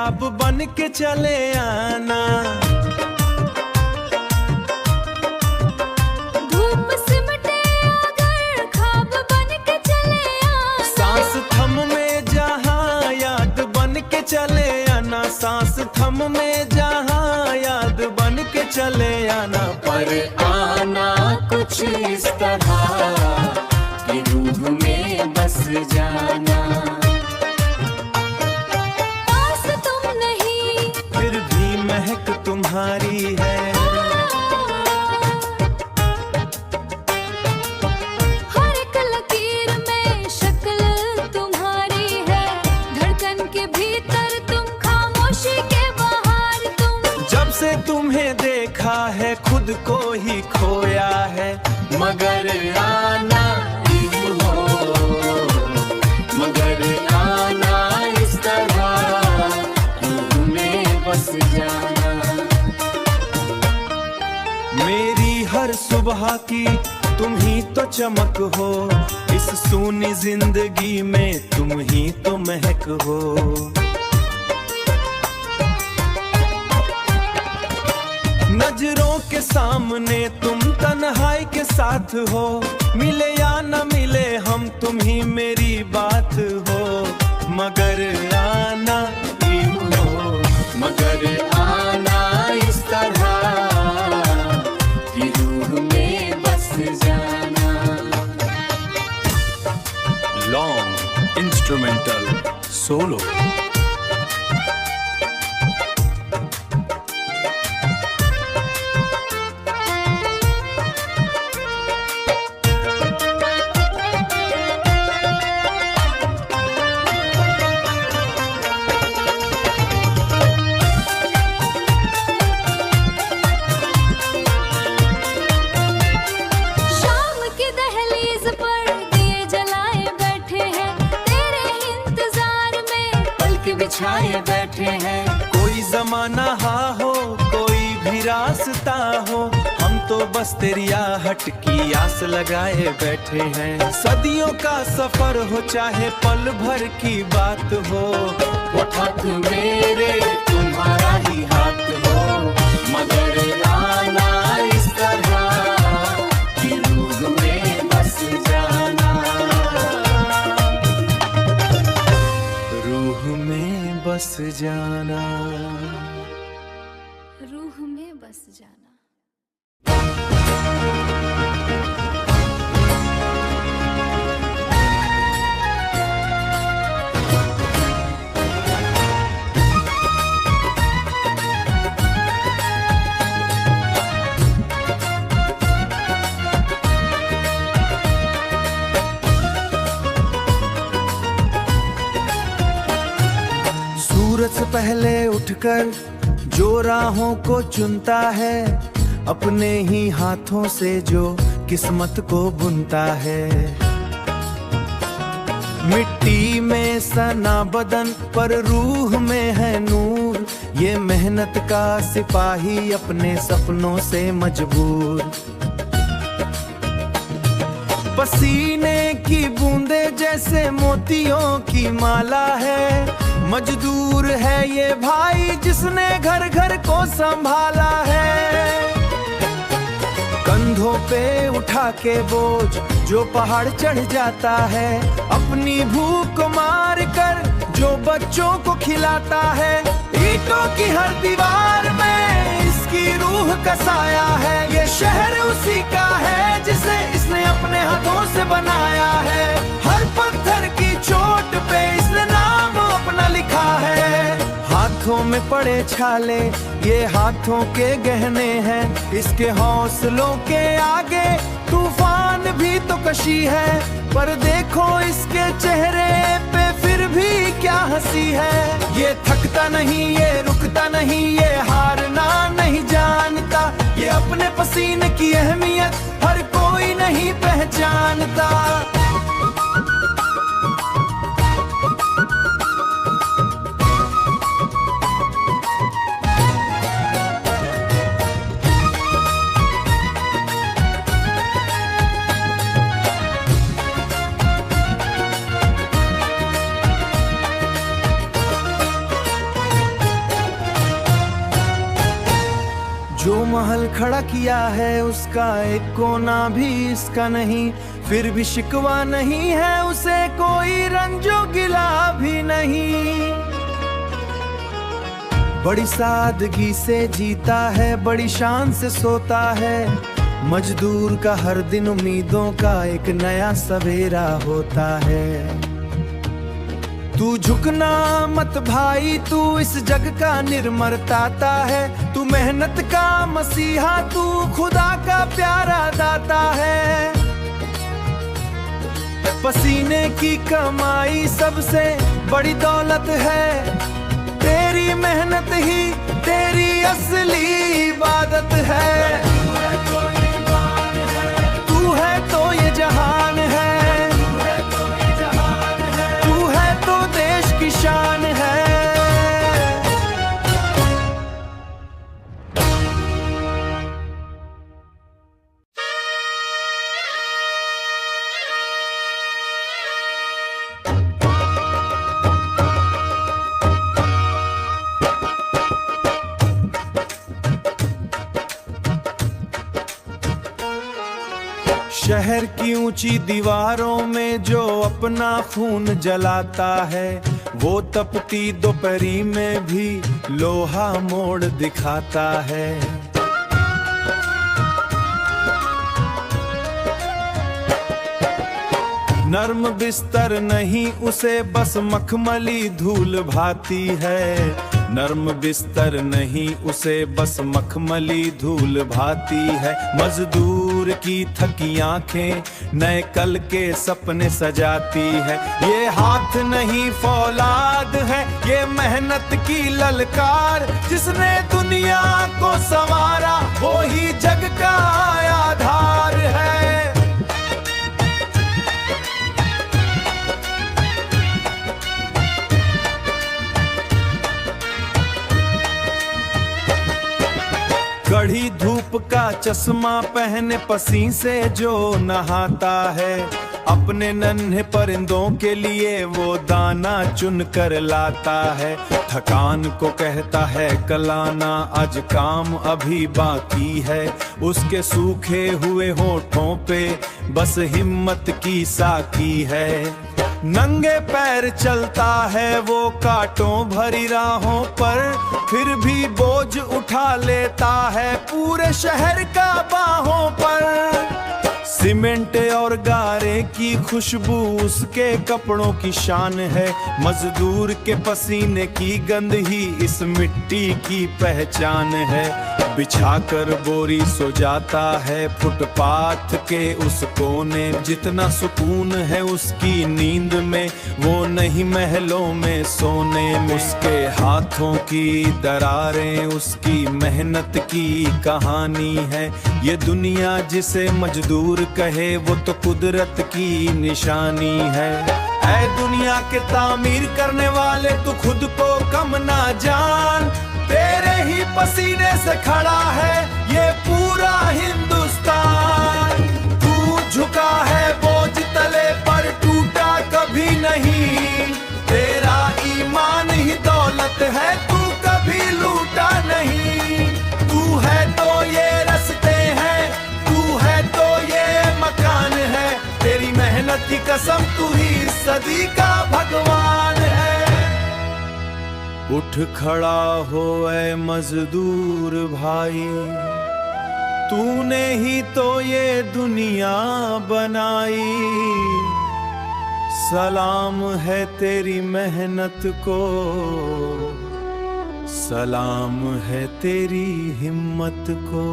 ख्वाब बन के चले आना। धूप सिमटे अगर ख्वाब बन के चले आना। सांस थम में जहाँ याद बन के चले आना। सांस थम में जहाँ याद बन के चले आना। पर आना कुछ इस तरह कि रूह में बस जाना। पास तुम नहीं फिर भी महक तुम्हारी है। हर एक लकीर में शक्ल तुम्हारी है। धड़कन के भीतर तुम, खामोशी के बाहर तुम। जब से तुम्हें देखा है खुद को ही खोया है। मगर आना एक हो, मगर आना इस तरह रूह में बस जाना। मेरी हर सुबह की तुम ही तो चमक हो। इस सूनी जिंदगी में तुम ही तो महक हो। नजरों के सामने तुम तन्हाई के साथ हो। मिले या न मिले हम तुम ही मेरी बात हो। मगर आना यूं हो, मगर आना इस तरह कि रूह में बस जाना। Long instrumental solo. शाम की दहलीज पर दिए जलाए बैठे हैं। तेरे इंतजार में पलक बिछाए बैठे हैं। कोई जमाना हा हो, कोई भी रास्ता हो। हम तो बस तेरी आहट की आस लगाए बैठे हैं। सदियों का सफर हो चाहे पल भर की बात हो। वो हाथ मेरे तुम्हारा ही हाथ हो। मगर आना इस तरह कि रूह में बस जाना। रूह में बस जाना। रूह में बस जाना। सूरज से पहले उठकर जो राहों को चुनता है। अपने ही हाथों से जो किस्मत को बुनता है। मिट्टी में सना बदन पर रूह में है नूर। ये मेहनत का सिपाही अपने सपनों से मजबूर। पसीने की बूंदे जैसे मोतियों की माला है। मजदूर है ये भाई जिसने घर घर को संभाला है। कंधों पे उठा के बोझ जो पहाड़ चढ़ जाता है। अपनी भूख मार कर जो बच्चों को खिलाता है। ईंटों की हर दीवार में इसकी रूह का साया है। ये शहर उसी का है जिसे इसने अपने हाथों से बनाया है। हर पत्थर की चोट पे इसने नाम अपना लिखा है। हाथों में पड़े छाले ये हाथों के गहने हैं। इसके हौसलों के आगे तूफान भी तो कशी है। पर देखो इसके चेहरे पे फिर भी क्या हंसी है। ये थकता नहीं, ये रुकता नहीं, ये हारना नहीं जानता। ये अपने पसीने की अहमियत हर कोई नहीं पहचानता। खड़ा किया है उसका एक कोना भी इसका नहीं, फिर भी शिकवा नहीं है उसे कोई रंजो गिला भी नहीं। बड़ी सादगी से जीता है, बड़ी शान से सोता है, मजदूर का हर दिन उम्मीदों का एक नया सवेरा होता है। तू झुकना मत भाई, तू इस जग का निर्मरताता है, तू मेहनत का मसीहा, तू खुदा का प्यारा दाता है। पसीने की कमाई सबसे बड़ी दौलत है, तेरी मेहनत ही तेरी असली इबादत है। तू है तो ये जहान है, तू है तो देश की शान है। शहर की ऊंची दीवारों में जो अपना खून जलाता है, वो तपती दोपहरी में भी लोहा मोड़ दिखाता है। नर्म बिस्तर नहीं उसे बस मखमली धूल भाती है, नर्म बिस्तर नहीं उसे बस मखमली धूल भाती है। मजदूर की थकी आंखें नए कल के सपने सजाती है। ये हाथ नहीं फौलाद है, ये मेहनत की ललकार, जिसने दुनिया को संवारा वो ही जग का आधार है। कड़ी धूप का चश्मा पहने पसीने से जो नहाता है, अपने नन्हे परिंदों के लिए वो दाना चुन कर लाता है। थकान को कहता है कल आना, आज काम अभी बाकी है, उसके सूखे हुए होठों पे बस हिम्मत की साकी है। नंगे पैर चलता है वो कांटों भरी राहों पर, फिर भी बोझ उठा लेता है पूरे शहर का बाहों पर। सीमेंट और गारे की खुशबू उसके कपड़ों की शान है, मजदूर के पसीने की गंध ही इस मिट्टी की पहचान है। बिछाकर बोरी सो जाता है फुटपाथ के उस कोने, जितना सुकून है उसकी नींद में वो नहीं महलों में सोने में। उसके हाथों की दरारें उसकी मेहनत की कहानी है, ये दुनिया जिसे मजदूर कहे वो तो कुदरत की निशानी है। ऐ दुनिया के तामीर करने वाले तू खुद को कम ना जान, तेरे ही पसीने से खड़ा है ये पूरा हिंदुस्तान। तू झुका है बोझ तले पर टूटा कभी नहीं, तेरा ईमान ही दौलत है तू कभी लूटा नहीं। तू है तो ये रस्ते हैं, तू है तो ये मकान है, तेरी मेहनत की कसम तू ही सदी का भगवान है। उठ खड़ा हो ऐ मजदूर भाई, तूने ही तो ये दुनिया बनाई। सलाम है तेरी मेहनत को, सलाम है तेरी हिम्मत को।